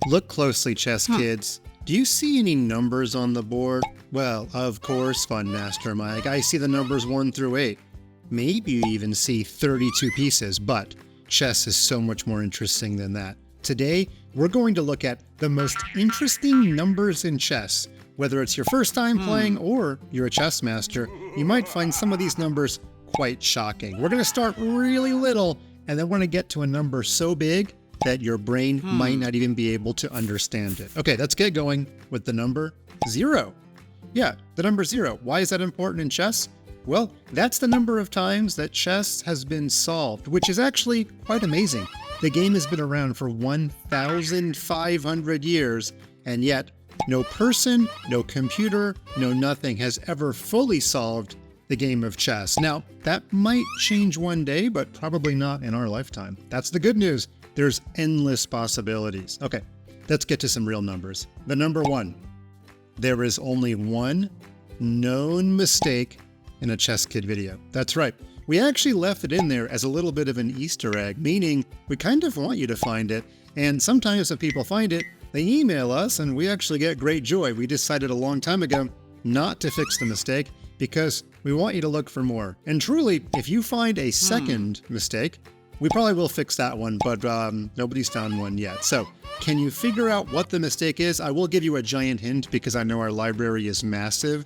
Look closely, chess kids. Do you see any numbers on the board? Well, of course, Fun Master Mike. I see the numbers 1 through 8. Maybe you even see 32 pieces, but chess is so much more interesting than that. Today, we're going to look at the most interesting numbers in chess. Whether it's your first time playing or you're a chess master, you might find some of these numbers quite shocking. We're going to start really little, and then we're going to get to a number so big that your brain might not even be able to understand it. Okay, let's get going with the number 0. Yeah, the number 0. Why is that important in chess? Well, that's the number of times that chess has been solved, which is actually quite amazing. The game has been around for 1,500 years, and yet no person, no computer, no nothing has ever fully solved the game of chess. Now, that might change one day, but probably not in our lifetime. That's the good news. There's endless possibilities. Okay, let's get to some real numbers. The number 1. There is only one known mistake in a ChessKid video. That's right. We actually left it in there as a little bit of an Easter egg, meaning we kind of want you to find it. And sometimes if people find it, they email us and we actually get great joy. We decided a long time ago not to fix the mistake because we want you to look for more. And truly, if you find a second mistake, we probably will fix that one, but nobody's found one yet. So can you figure out what the mistake is? I will give you a giant hint because I know our library is massive.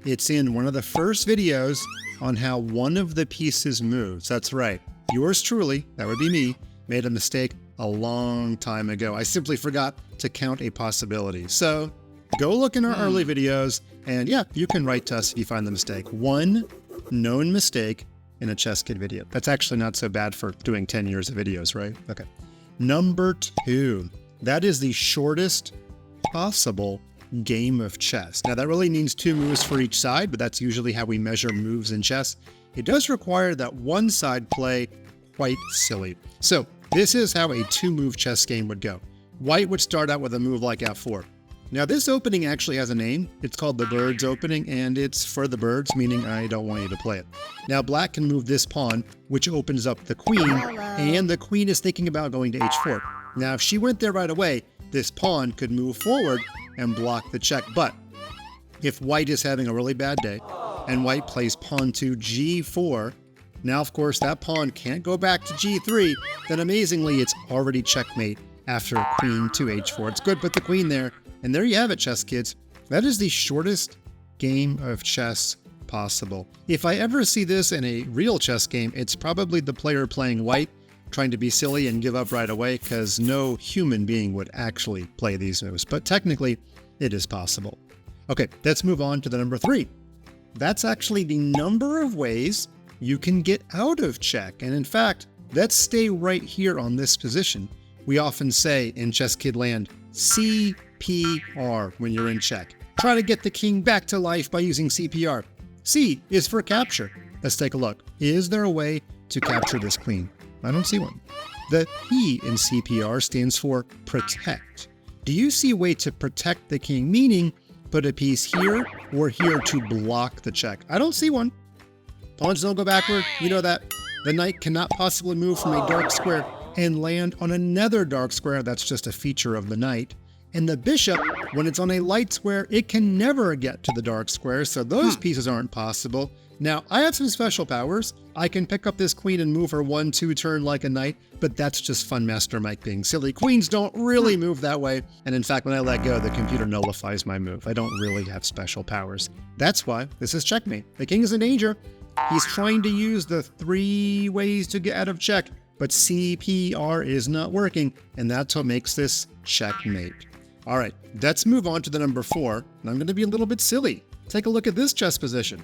It's in one of the first videos on how one of the pieces moves. That's right. Yours truly, that would be me, made a mistake a long time ago. I simply forgot to count a possibility. So go look in our early videos and yeah, you can write to us if you find the mistake. One known mistake in a ChessKid video. That's actually not so bad for doing 10 years of videos, right? Okay. Number 2. That is the shortest possible game of chess. Now that really means 2 moves for each side, but that's usually how we measure moves in chess. It does require that one side play quite silly. So this is how a 2-move chess game would go. White would start out with a move like f4. Now this opening actually has a name. It's called the bird's opening, and it's for the birds, meaning I don't want you to play it. Now black can move this pawn, which opens up the queen, and the queen is thinking about going to h4. Now if she went there right away, this pawn could move forward and block the check. But if white is having a really bad day, and white plays pawn to g4, now of course that pawn can't go back to g3, then amazingly it's already checkmate after queen to h4. It's good, put the queen there. And there you have it, chess kids. That is the shortest game of chess possible. If I ever see this in a real chess game, it's probably the player playing white, trying to be silly and give up right away, because no human being would actually play these moves. But technically, it is possible. Okay, let's move on to the number 3. That's actually the number of ways you can get out of check. And in fact, let's stay right here on this position. We often say in ChessKid land, CPR when you're in check. Try to get the king back to life by using CPR. C is for capture. Let's take a look. Is there a way to capture this queen? I don't see one. The P in CPR stands for protect. Do you see a way to protect the king? Meaning, put a piece here or here to block the check. I don't see one. Pawns don't go backward. You know that. The knight cannot possibly move from a dark square and land on another dark square. That's just a feature of the knight. And the bishop, when it's on a light square, it can never get to the dark square, so those pieces aren't possible. Now, I have some special powers. I can pick up this queen and move her 1-2 turn like a knight, but that's just Fun Master Mike being silly. Queens don't really move that way, and in fact, when I let go, the computer nullifies my move. I don't really have special powers. That's why this is checkmate. The king is in danger. He's trying to use the 3 ways to get out of check, but CPR is not working, and that's what makes this checkmate. All right, let's move on to the number 4, and I'm going to be a little bit silly. Take a look at this chess position.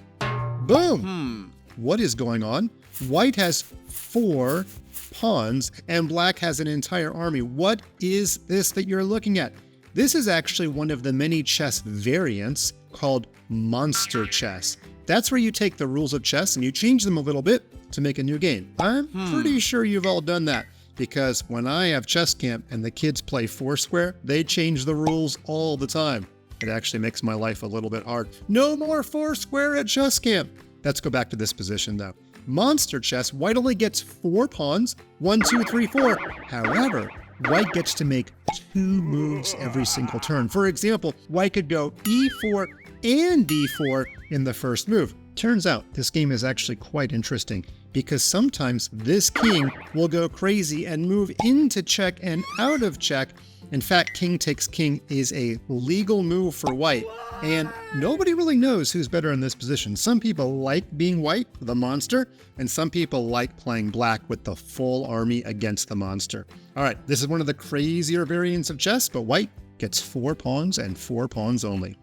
Boom! What is going on? White has 4 pawns, and black has an entire army. What is this that you're looking at? This is actually one of the many chess variants called monster chess. That's where you take the rules of chess and you change them a little bit to make a new game. I'm pretty sure you've all done that, because when I have chess camp and the kids play Foursquare, they change the rules all the time. It actually makes my life a little bit hard. No more Foursquare at chess camp. Let's go back to this position though. Monster chess, white only gets 4 pawns, 1, 2, 3, 4. However, white gets to make 2 moves every single turn. For example, white could go e4 and d4 in the first move. Turns out this game is actually quite interesting because sometimes this king will go crazy and move into check and out of check. In fact, king takes king is a legal move for white, and nobody really knows who's better in this position. Some people like being white, the monster, and some people like playing black with the full army against the monster. All right, this is one of the crazier variants of chess, but white gets 4 pawns and 4 pawns only.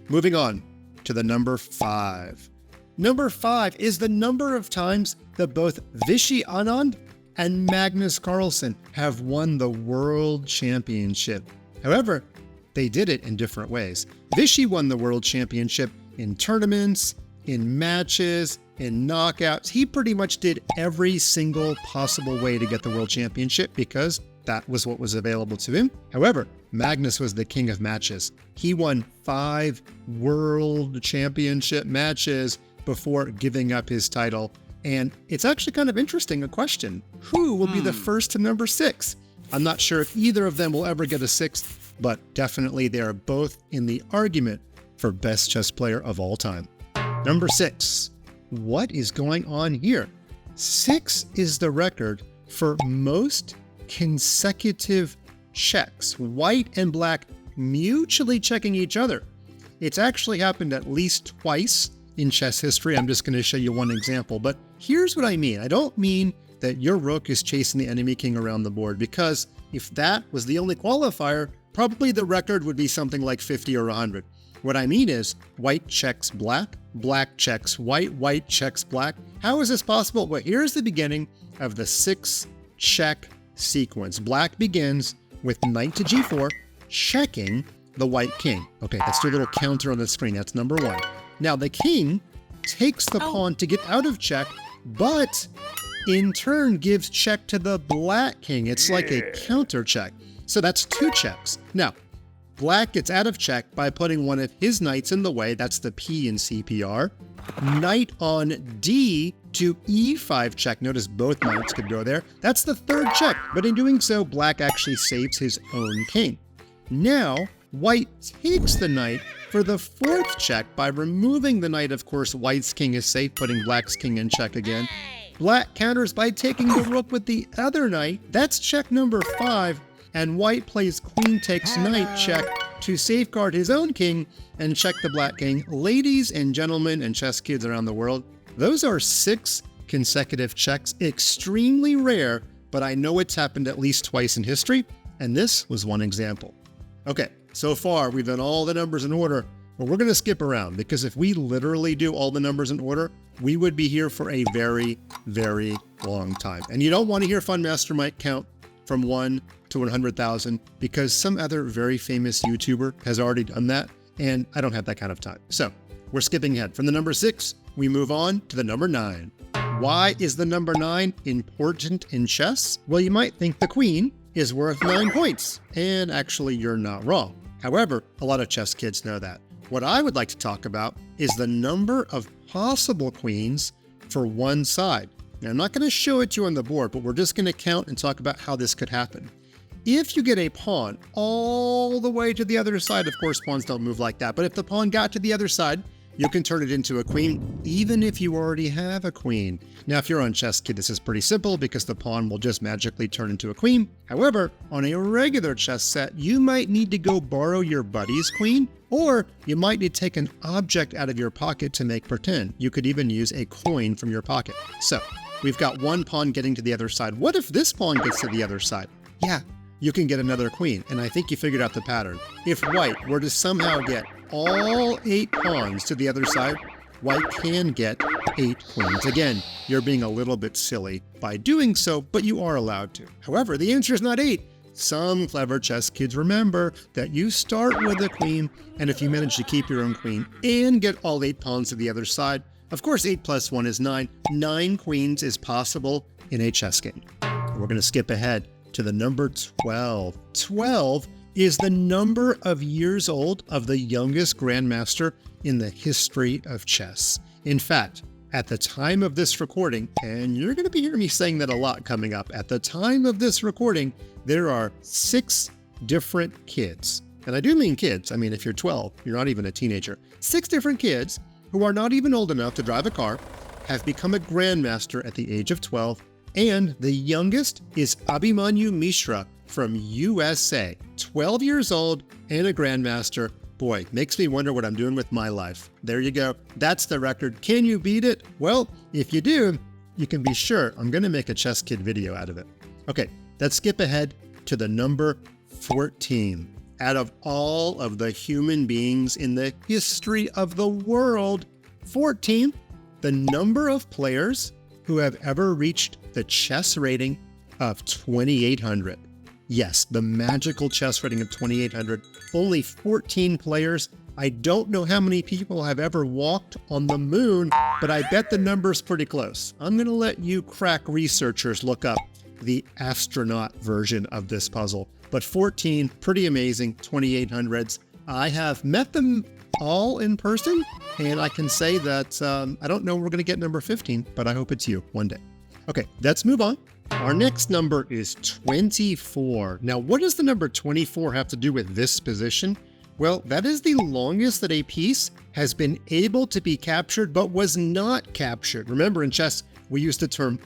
Moving on to the number 5. Number 5 is the number of times that both Vishy Anand and Magnus Carlsen have won the World Championship. However, they did it in different ways. Vishy won the World Championship in tournaments, in matches, in knockouts. He pretty much did every single possible way to get the World Championship because that was what was available to him. However, Magnus was the king of matches. He won 5 World Championship matches before giving up his title. And it's actually kind of interesting, a question. Who will be the first to number 6? I'm not sure if either of them will ever get a 6th, but definitely they are both in the argument for best chess player of all time. Number 6. What is going on here? 6 is the record for most consecutive checks. White and black mutually checking each other. It's actually happened at least twice in chess history. I'm just going to show you one example, but here's what I mean. I don't mean that your rook is chasing the enemy king around the board, because if that was the only qualifier, probably the record would be something like 50 or 100. What I mean is white checks black, black checks white, white checks black. How is this possible? Well, here's the beginning of the 6 check sequence. Black begins with knight to g4, checking the white king. Okay, let's do a little counter on the screen. That's number 1. Now the king takes the pawn to get out of check, but in turn gives check to the black king. It's like a counter check. So that's 2 checks. Now, black gets out of check by putting one of his knights in the way. That's the P in CPR. Knight on D to E5 check. Notice both knights could go there. That's the 3rd check. But in doing so, black actually saves his own king. Now, white takes the knight for the 4th check by removing the knight. Of course, white's king is safe, putting black's king in check again. Black counters by taking the rook with the other knight. That's check number 5. And white plays queen takes knight check to safeguard his own king and check the black king. Ladies and gentlemen and chess kids around the world, those are 6 consecutive checks. Extremely rare, but I know it's happened at least twice in history, and this was one example. Okay, so far we've done all the numbers in order, but we're going to skip around, because if we literally do all the numbers in order, we would be here for a very, very long time. And you don't want to hear Fun Mastermind count from 1 to 100,000, because some other very famous YouTuber has already done that, and I don't have that kind of time. So we're skipping ahead. From the number 6, we move on to the number 9. Why is the number 9 important in chess? Well, you might think the queen is worth 9 points, and actually you're not wrong. However, a lot of chess kids know that. What I would like to talk about is the number of possible queens for one side. Now, I'm not going to show it to you on the board, but we're just going to count and talk about how this could happen. If you get a pawn all the way to the other side, of course, pawns don't move like that, but if the pawn got to the other side, you can turn it into a queen, even if you already have a queen. Now, if you're on ChessKid, this is pretty simple because the pawn will just magically turn into a queen. However, on a regular chess set, you might need to go borrow your buddy's queen, or you might need to take an object out of your pocket to make pretend. You could even use a coin from your pocket. So, we've got one pawn getting to the other side. What if this pawn gets to the other side? Yeah, you can get another queen, and I think you figured out the pattern. If white were to somehow get all 8 pawns to the other side, white can get 8 queens. Again, you're being a little bit silly by doing so, but you are allowed to. However, the answer is not 8. Some clever chess kids remember that you start with a queen, and if you manage to keep your own queen and get all 8 pawns to the other side, of course 8 plus 1 is 9. 9 queens is possible in a chess game. We're going to skip ahead to the number 12. 12 is the number of years old of the youngest grandmaster in the history of chess. In fact, at the time of this recording, and you're going to be hearing me saying that a lot coming up, at the time of this recording, there are 6 different kids. And I do mean kids. I mean, if you're 12, you're not even a teenager. 6 different kids who are not even old enough to drive a car have become a grandmaster at the age of 12. And the youngest is Abhimanyu Mishra from USA, 12 years old and a grandmaster. Boy, makes me wonder what I'm doing with my life. There you go. That's the record. Can you beat it? Well, if you do, you can be sure I'm going to make a ChessKid video out of it. Okay, let's skip ahead to the number 14. Out of all of the human beings in the history of the world, 14, the number of players who have ever reached the chess rating of 2,800. Yes, the magical chess rating of 2,800. Only 14 players. I don't know how many people have ever walked on the moon, but I bet the number's pretty close. I'm going to let you crack researchers look up the astronaut version of this puzzle. But 14, pretty amazing, 2,800s. I have met them all in person, and I can say that I don't know we're going to get number 15, but I hope it's you one day. Okay, let's move on. Our next number is 24. Now, what does the number 24 have to do with this position? Well, that is the longest that a piece has been able to be captured but was not captured. Remember, in chess, we use the term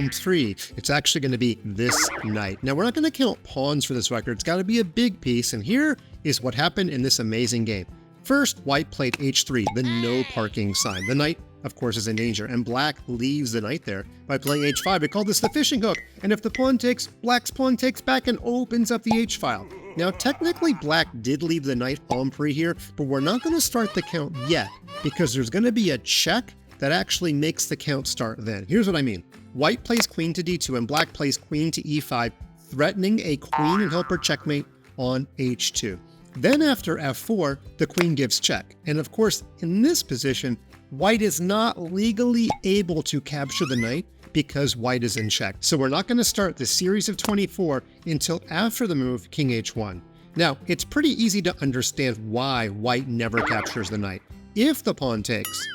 tree. It's actually going to be this knight. Now, we're not going to count pawns for this record. It's got to be a big piece, and here is what happened in this amazing game. First, white played h3, the no parking sign. The knight, of course, is in danger, and black leaves the knight there by playing h5. We call this the fishing hook, and if the pawn takes, black's pawn takes back and opens up the h-file. Now, technically, black did leave the knight en prise here, but we're not going to start the count yet, because there's going to be a check that actually makes the count start then. Here's what I mean. White plays queen to d2, and black plays queen to e5, threatening a queen and helper checkmate on h2. Then after f4, the queen gives check. And of course, in this position, white is not legally able to capture the knight because white is in check. So we're not going to start the series of 24 until after the move king h1. Now, it's pretty easy to understand why white never captures the knight. If the pawn takes,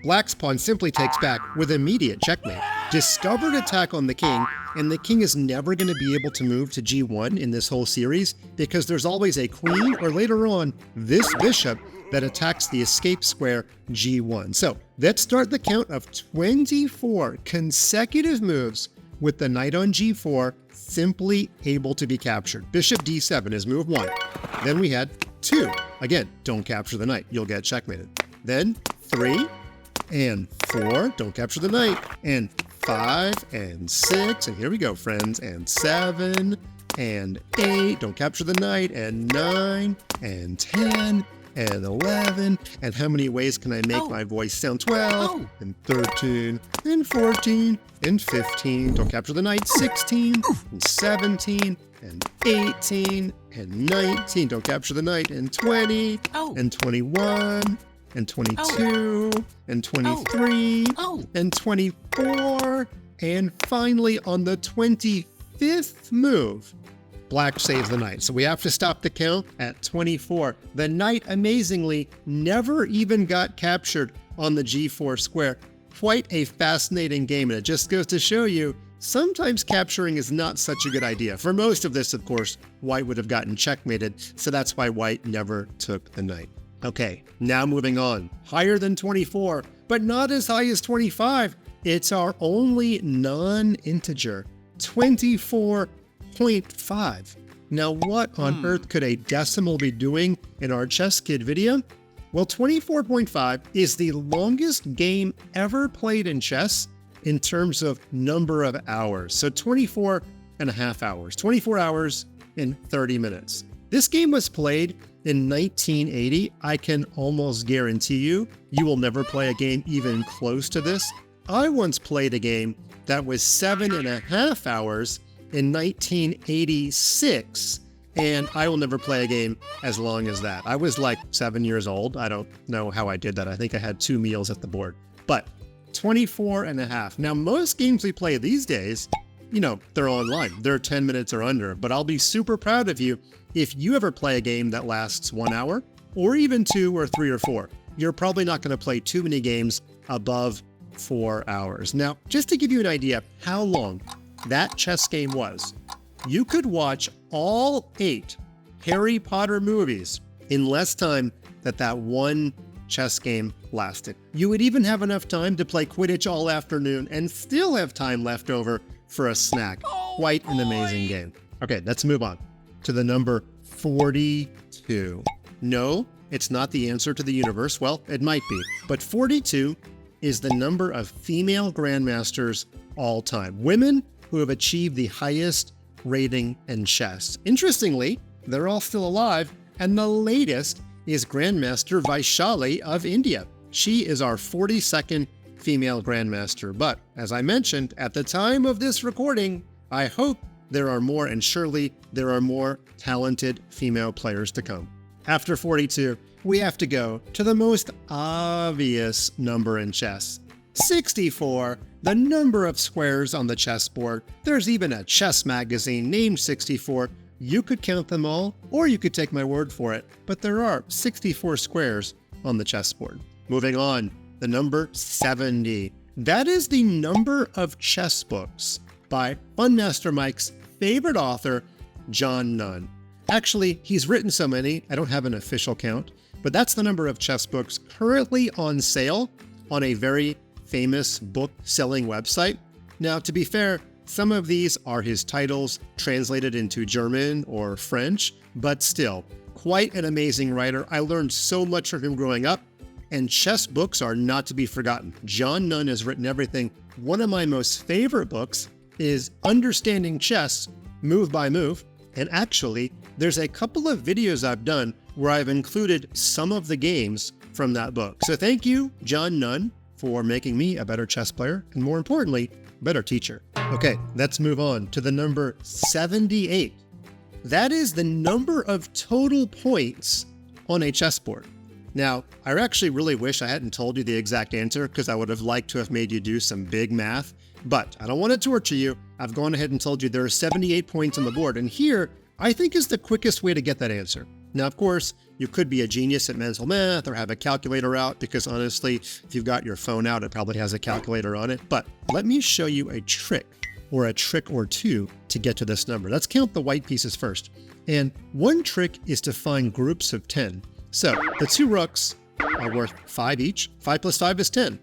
black's pawn simply takes back with immediate checkmate. Discovered attack on the king, and the king is never going to be able to move to g1 in this whole series because there's always a queen, or later on, this bishop that attacks the escape square g1. So let's start the count of 24 consecutive moves with the knight on g4 simply able to be captured. Bishop d7 is move 1. Then we had 2. Again, don't capture the knight, you'll get checkmated. Then 3 and 4, don't capture the knight, and 5 and 6, and here we go, friends, and 7 and 8, don't capture the knight, and 9 and 10 and 11, and how many ways can I make my voice sound? 12 and 13 and 14 and 15, don't capture the knight, 16 and 17 and 18 and 19, don't capture the knight, and 20 and 21 and 22 and 23 and 24, and finally on the 25th move, black saves the knight. So we have to stop the count at 24. The knight, amazingly, never even got captured on the g4 square. Quite a fascinating game, and it just goes to show you, sometimes capturing is not such a good idea. For most of this, of course, white would have gotten checkmated, so that's why white never took the knight. Okay, now moving on. Higher than 24, but not as high as 25. It's our only non-integer, 24.5. Now, what on earth could a decimal be doing in our ChessKid video? Well, 24.5 is the longest game ever played in chess in terms of number of hours. So 24 and a half hours, 24 hours and 30 minutes. This game was played in 1980. I can almost guarantee you, you will never play a game even close to this. I once played a game that was 7.5 hours in 1986, and I will never play a game as long as that. I was like 7 years old. I don't know how I did that. I think I had 2 meals at the board, but 24.5. Now, most games we play these days, you know, they're online. They're 10 minutes or under, but I'll be super proud of you if you ever play a game that lasts 1 hour or even 2 or 3 or 4. You're probably not going to play too many games above 4 hours. Now, just to give you an idea of how long that chess game was, you could watch all 8 Harry Potter movies in less time than that one chess game lasted. You would even have enough time to play Quidditch all afternoon and still have time left over for a snack. Quite an amazing game. Okay, let's move on to the number 42. No, it's not the answer to the universe. Well, it might be, but 42 is the number of female grandmasters all time. Women who have achieved the highest rating in chess. Interestingly, they're all still alive, and the latest is Grandmaster Vaishali of India. She is our 42nd female grandmaster, but as I mentioned, at the time of this recording, I hope there are more, and surely there are more talented female players to come. After 42, we have to go to the most obvious number in chess. 64, the number of squares on the chessboard. There's even a chess magazine named 64. You could count them all, or you could take my word for it, but there are 64 squares on the chessboard. Moving on, the number 70. That is the number of chess books by Fun Master Mike's favorite author, John Nunn. Actually, he's written so many, I don't have an official count, but that's the number of chess books currently on sale on a very famous book-selling website. Now, to be fair, some of these are his titles translated into German or French, but still, quite an amazing writer. I learned so much from him growing up, and chess books are not to be forgotten. John Nunn has written everything. One of my most favorite books is Understanding Chess, Move by Move, and actually, there's a couple of videos I've done where I've included some of the games from that book. So thank you, John Nunn, for making me a better chess player, and more importantly, better teacher. Okay, let's move on to the number 78. That is the number of total points on a chessboard. Now, I actually really wish I hadn't told you the exact answer because I would have liked to have made you do some big math, but I don't want to torture you. I've gone ahead and told you there are 78 points on the board, and here I think is the quickest way to get that answer. Now, of course, you could be a genius at mental math or have a calculator out because honestly, if you've got your phone out, it probably has a calculator on it. But let me show you a trick or two to get to this number. Let's count the white pieces first. And one trick is to find groups of 10. So the 2 rooks are worth 5 each. 5 plus 5 is 10.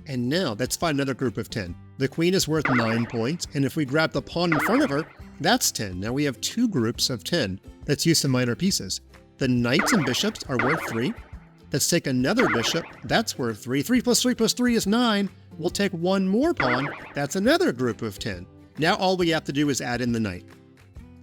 And now let's find another group of 10. The queen is worth 9 points. And if we grab the pawn in front of her, that's 10. Now we have 2 groups of 10. Let's use some minor pieces. The knights and bishops are worth 3. Let's take another bishop. That's worth 3. 3 plus 3 plus 3 is 9. We'll take one more pawn. That's another group of 10. Now all we have to do is add in the knight.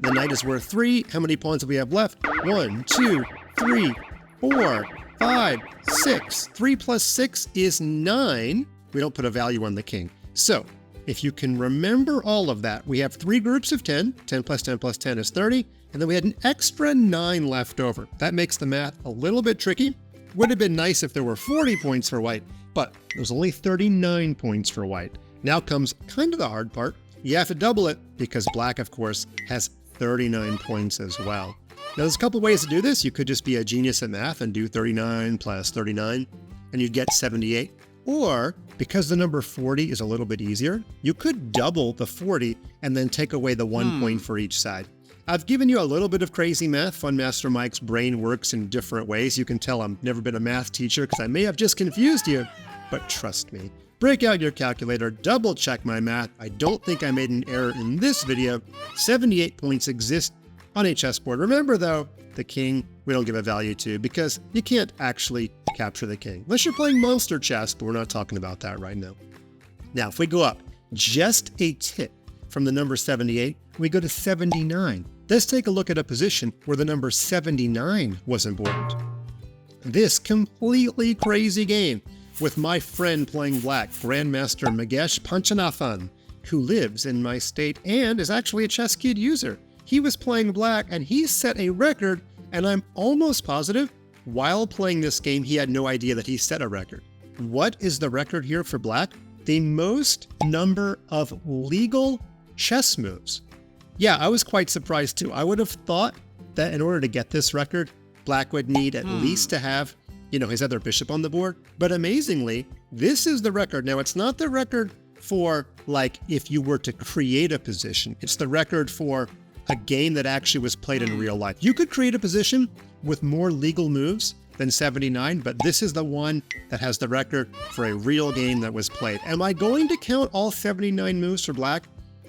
The knight is worth 3. How many pawns do we have left? 1, 2, 3, 4, 5, 6. 3 plus 6 is 9. We don't put a value on the king. So if you can remember all of that, we have 3 groups of 10. 10 plus 10 plus 10 is 30. And then we had an extra 9 left over. That makes the math a little bit tricky. Would have been nice if there were 40 points for white, but there's only 39 points for white. Now comes kind of the hard part. You have to double it because black, of course, has 39 points as well. Now there's a couple ways to do this. You could just be a genius at math and do 39 plus 39 and you'd get 78. Or because the number 40 is a little bit easier, you could double the 40 and then take away the 1 point for each side. I've given you a little bit of crazy math. Fun Master Mike's brain works in different ways. You can tell I've never been a math teacher because I may have just confused you, but trust me. Break out your calculator, double check my math. I don't think I made an error in this video. 78 points exist on a chessboard. Remember though, the king we don't give a value to because you can't actually capture the king. Unless you're playing monster chess, but we're not talking about that right now. Now, if we go up just a tick from the number 78, we go to 79. Let's take a look at a position where the number 79 was important. This completely crazy game with my friend playing black, Grandmaster Magesh Panchanathan, who lives in my state and is actually a ChessKid user. He was playing black and he set a record, and I'm almost positive while playing this game, he had no idea that he set a record. What is the record here for black? The most number of legal chess moves. Yeah, I was quite surprised too. I would have thought that in order to get this record, black would need at least to have his other bishop on the board. But amazingly, this is the record. Now, it's not the record for like if you were to create a position. It's the record for a game that actually was played in real life. You could create a position with more legal moves than 79, but this is the one that has the record for a real game that was played. Am I going to count all 79 moves for black?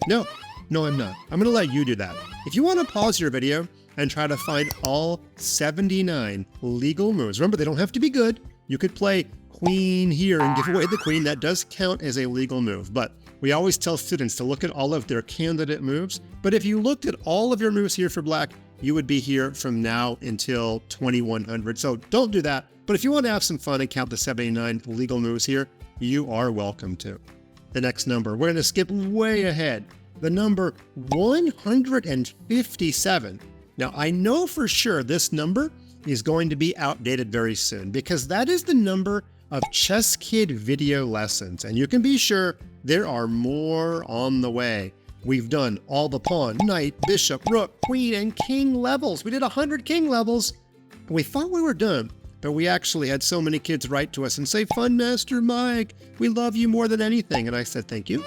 No, I'm not. I'm going to let you do that. If you want to pause your video and try to find all 79 legal moves, remember, they don't have to be good. You could play queen here and give away the queen. That does count as a legal move, but we always tell students to look at all of their candidate moves. But if you looked at all of your moves here for black, you would be here from now until 2100. So don't do that. But if you want to have some fun and count the 79 legal moves here, you are welcome to. The next number, we're going to skip way ahead. The number 157. Now, I know for sure this number is going to be outdated very soon because that is the number of ChessKid video lessons. And you can be sure there are more on the way. We've done all the pawn, knight, bishop, rook, queen, and king levels. We did 100 king levels. We thought we were done, but we actually had so many kids write to us and say, Fun Master Mike, we love you more than anything. And I said, thank you.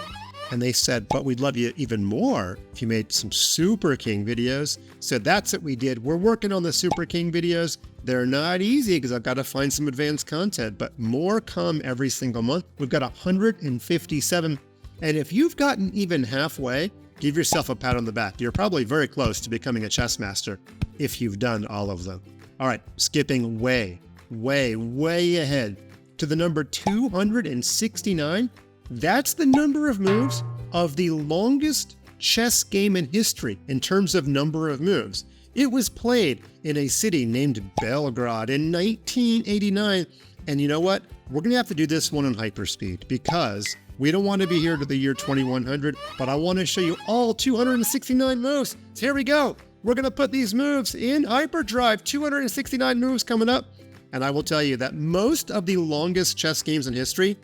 And they said, but we'd love you even more if you made some Super King videos. So that's what we did. We're working on the Super King videos. They're not easy because I've got to find some advanced content, but more come every single month. We've got 157. And if you've gotten even halfway, give yourself a pat on the back. You're probably very close to becoming a chess master if you've done all of them. All right, skipping way ahead to the number 269. That's the number of moves of the longest chess game in history in terms of number of moves. It was played in a city named Belgrade in 1989. And you know what? We're going to have to do this one in hyperspeed because we don't want to be here to the year 2100, but I want to show you all 269 moves. So here we go. We're going to put these moves in hyperdrive. 269 moves coming up. And I will tell you that most of the longest chess games in history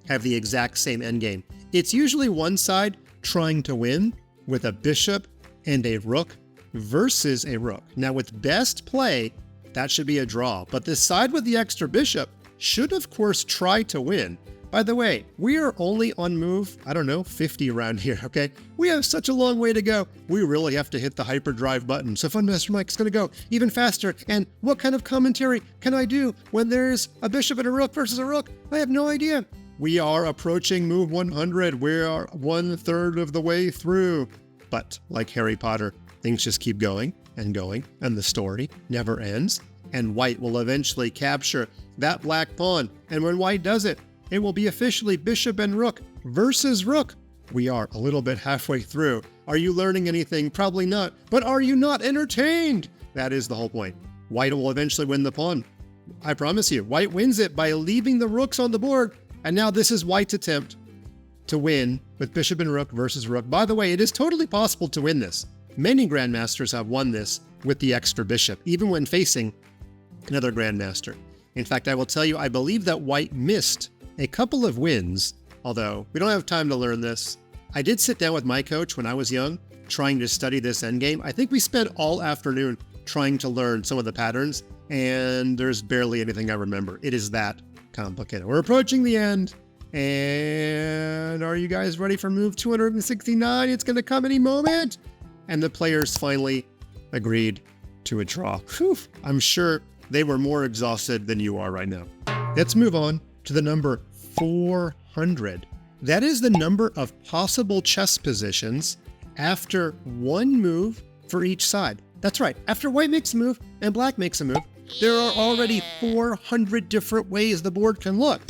have the exact same endgame. It's usually one side trying to win with a bishop and a rook versus a rook. Now with best play, that should be a draw, but the side with the extra bishop should of course try to win. By the way, we are only on move, 50 around here, okay? We have such a long way to go. We really have to hit the hyperdrive button. So Fun Master Mike's gonna go even faster. And what kind of commentary can I do when there's a bishop and a rook versus a rook? I have no idea. We are approaching move 100. We are 1/3 of the way through. But like Harry Potter, things just keep going, and the story never ends. And white will eventually capture that black pawn. And when white does it, it will be officially bishop and rook versus rook. We are a little bit halfway through. Are you learning anything? Probably not. But are you not entertained? That is the whole point. White will eventually win the pawn. I promise you, white wins it by leaving the rooks on the board. And now this is white's attempt to win with bishop and rook versus rook. By the way, it is totally possible to win this. Many grandmasters have won this with the extra bishop, even when facing another grandmaster. In fact, I will tell you, I believe that white missed a couple of wins, although we don't have time to learn this. I did sit down with my coach when I was young, trying to study this endgame. I think we spent all afternoon trying to learn some of the patterns, and there's barely anything I remember. It is that complicated. We're approaching the end, and are you guys ready for move 269? It's going to come any moment. And the players finally agreed to a draw. Whew, I'm sure they were more exhausted than you are right now. Let's move on to the number 400. That is the number of possible chess positions after one move for each side. That's right. After white makes a move and black makes a move, there are already 400 different ways the board can look.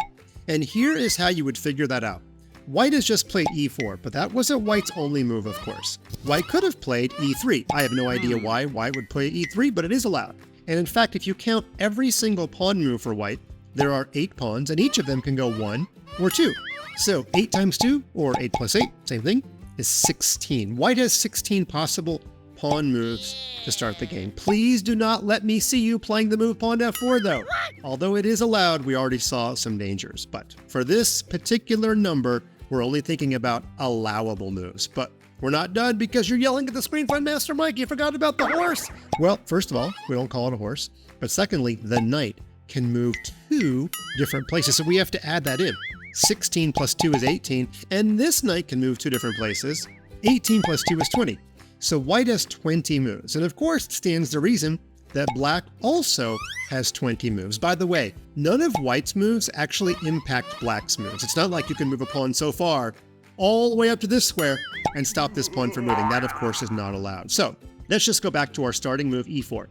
And here is how you would figure that out. White has just played e4, but that wasn't white's only move, of course. White could have played e3. I have no idea why white would play e3, but it is allowed. And in fact, if you count every single pawn move for white, there are 8 pawns, and each of them can go 1 or 2. So 8 times 2, or 8 plus 8, same thing, is 16. White has 16 possible pawn moves to start the game. Please do not let me see you playing the move pawn f4 though. Although it is allowed, we already saw some dangers. But for this particular number, we're only thinking about allowable moves. But we're not done because you're yelling at the screen, Fun Master Mike, you forgot about the horse. Well, first of all, we don't call it a horse. But secondly, the knight. can move 2 different places. So we have to add that in. 16 plus 2 is 18, and this knight can move 2 different places. 18 plus 2 is 20. So white has 20 moves. And of course, it stands to reason that black also has 20 moves. By the way, none of white's moves actually impact black's moves. It's not like you can move a pawn so far all the way up to this square and stop this pawn from moving. That, of course, is not allowed. So let's just go back to our starting move, e4.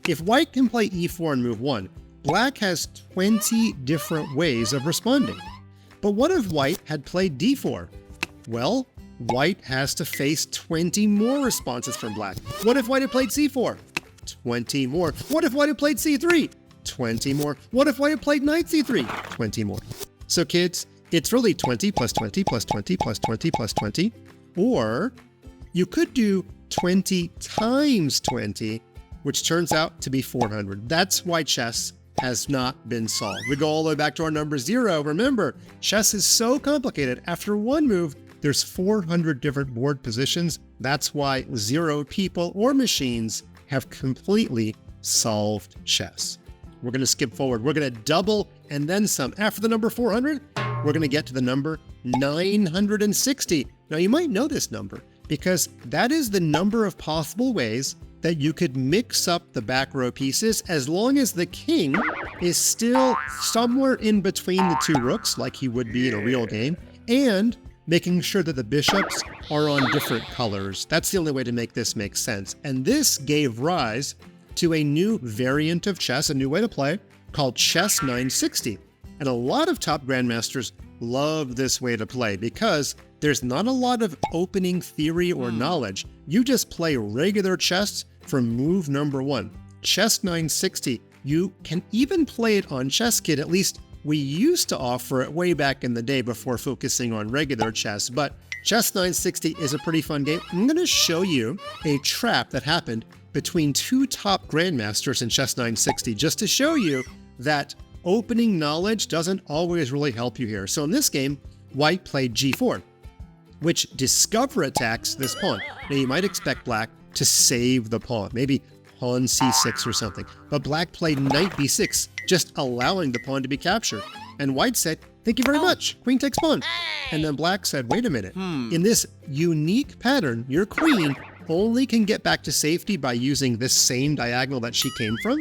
If white can play e4 and move 1, black has 20 different ways of responding. But what if white had played d4? Well, white has to face 20 more responses from black. What if white had played c4? 20 more. What if white had played c3? 20 more. What if white had played knight c3? 20 more. So kids, it's really 20 plus 20 plus 20 plus 20 plus 20. Or you could do 20 times 20, which turns out to be 400. That's why chess has not been solved. We go all the way back to our number 0. Remember, chess is so complicated. After one move, there's 400 different board positions. That's why 0 people or machines have completely solved chess. We're going to skip forward. We're going to double and then some. After the number 400, we're going to get to the number 960. Now, you might know this number because that is the number of possible ways that you could mix up the back row pieces as long as the king is still somewhere in between the 2 rooks, like he would be in a real game, and making sure that the bishops are on different colors. That's the only way to make this make sense. And this gave rise to a new variant of chess, a new way to play, called Chess 960. And a lot of top grandmasters love this way to play because there's not a lot of opening theory or knowledge. You just play regular chess from move number 1. Chess 960, you can even play it on ChessKid, at least we used to offer it way back in the day before focusing on regular chess, but Chess 960 is a pretty fun game. I'm going to show you a trap that happened between 2 top grandmasters in Chess 960 just to show you that opening knowledge doesn't always really help you here. So in this game, white played g4, which discover attacks this pawn. Now you might expect black to save the pawn, maybe pawn c6 or something, but black played knight b6, just allowing the pawn to be captured. And white said, thank you very much, queen takes pawn. And then black said, wait a minute, in this unique pattern, your queen only can get back to safety by using this same diagonal that she came from.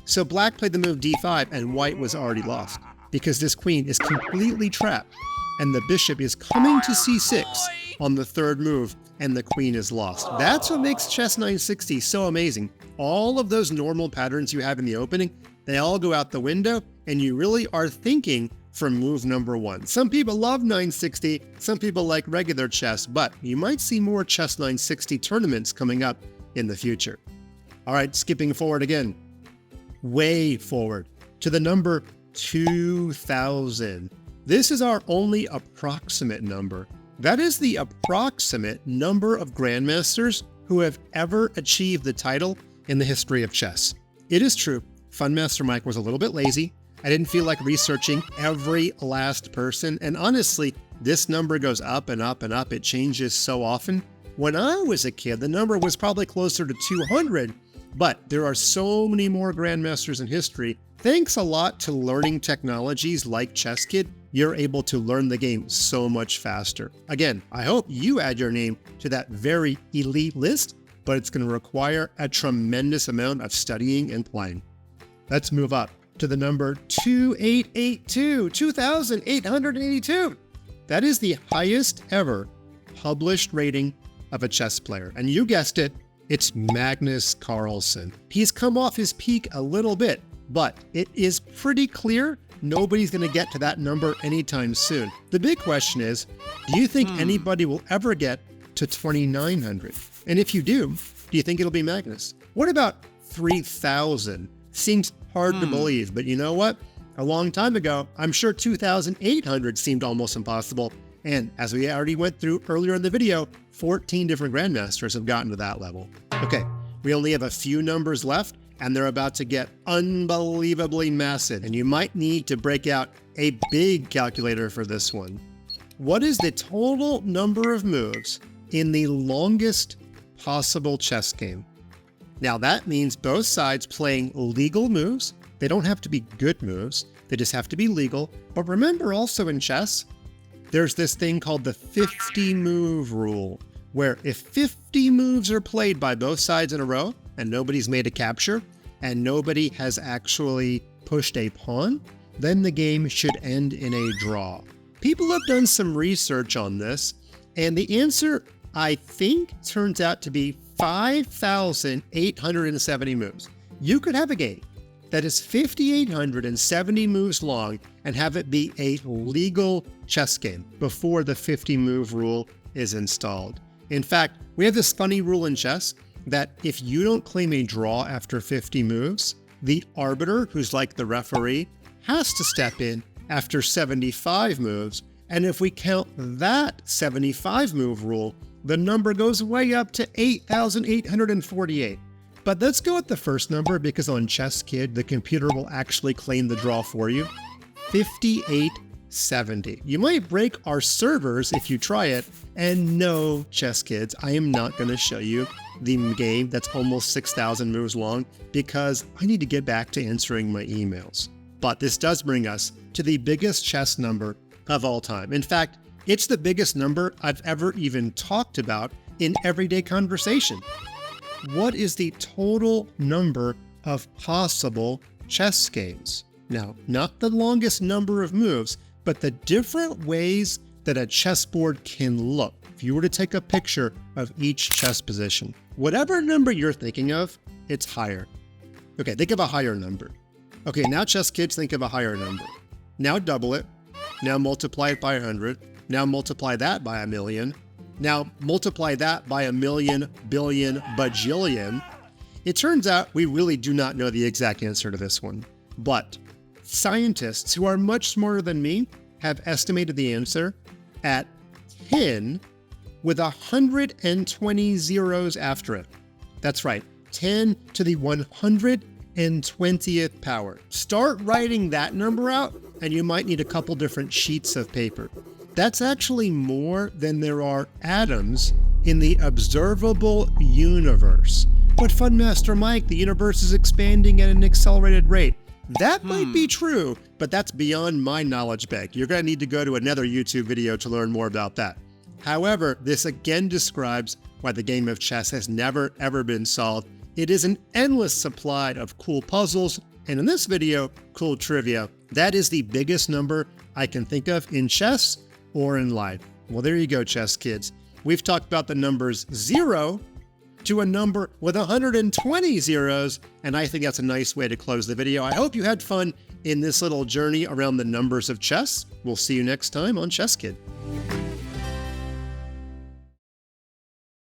So black played the move d5 and white was already lost because this queen is completely trapped and the bishop is coming to c6 on the 3rd move and the queen is lost. That's what makes Chess 960 so amazing. All of those normal patterns you have in the opening, they all go out the window and you really are thinking from move number 1. Some people love 960, some people like regular chess, but you might see more Chess 960 tournaments coming up in the future. All right, skipping forward again, way forward to the number 2000. This is our only approximate number. That is the approximate number of grandmasters who have ever achieved the title in the history of chess. It is true, Funmaster Mike was a little bit lazy. I didn't feel like researching every last person, and honestly, this number goes up and up and up. It changes so often. When I was a kid, the number was probably closer to 200, but there are so many more grandmasters in history. Thanks a lot to learning technologies like ChessKid, you're able to learn the game so much faster. Again, I hope you add your name to that very elite list, but it's going to require a tremendous amount of studying and playing. Let's move up to the number 2882, 2,882. That is the highest ever published rating of a chess player. And you guessed it, it's Magnus Carlsen. He's come off his peak a little bit, but it is pretty clear nobody's going to get to that number anytime soon. The big question is, do you think anybody will ever get to 2,900? And if you do you think it'll be Magnus? What about 3,000? Seems hard to believe, but you know what? A long time ago, I'm sure 2,800 seemed almost impossible. And as we already went through earlier in the video, 14 different grandmasters have gotten to that level. Okay, we only have a few numbers left, and they're about to get unbelievably massive, and you might need to break out a big calculator for this one. What is the total number of moves in the longest possible chess game? Now that means both sides playing legal moves, They don't have to be good moves. They just have to be legal. But remember also in chess, there's this thing called the 50 move rule, where if 50 moves are played by both sides in a row and nobody's made a capture and nobody has actually pushed a pawn, then the game should end in a draw. People have done some research on this, and the answer, I think, turns out to be 5,870 moves. You could have a game that is 5,870 moves long and have it be a legal chess game before the 50 move rule is installed. In fact, we have this funny rule in chess that if you don't claim a draw after 50 moves, the arbiter, who's like the referee, has to step in after 75 moves. And if we count that 75 move rule, the number goes way up to 8,848. But let's go with the first number because on ChessKid, the computer will actually claim the draw for you. 5,870. You might break our servers if you try it. And no, ChessKids, I am not going to show you the game that's almost 6,000 moves long because I need to get back to answering my emails. But this does bring us to the biggest chess number of all time. In fact, it's the biggest number I've ever even talked about in everyday conversation. What is the total number of possible chess games? Now, not the longest number of moves, but the different ways that a chessboard can look. If you were to take a picture of each chess position, whatever number you're thinking of, it's higher. Okay, think of a higher number. Okay, now chess kids, think of a higher number. Now double it. Now multiply it by 100. Now multiply that by 1,000,000. Now multiply that by 1,000,000, billion, bajillion. It turns out we really do not know the exact answer to this one. But scientists who are much smarter than me have estimated the answer at 10 with 120 zeros after it. That's right, 10 to the 120th power. Start writing that number out, and you might need a couple different sheets of paper. That's actually more than there are atoms in the observable universe. But Funmaster Mike, the universe is expanding at an accelerated rate. That might be true, but that's beyond my knowledge bank. You're going to need to go to another YouTube video to learn more about that. However, this again describes why the game of chess has never ever been solved. It is an endless supply of cool puzzles, and in this video, cool trivia. That is the biggest number I can think of in chess or in life. Well, there you go, chess kids. We've talked about the numbers 0 to a number with 120 zeros, and I think that's a nice way to close the video. I hope you had fun in this little journey around the numbers of chess. We'll see you next time on ChessKid.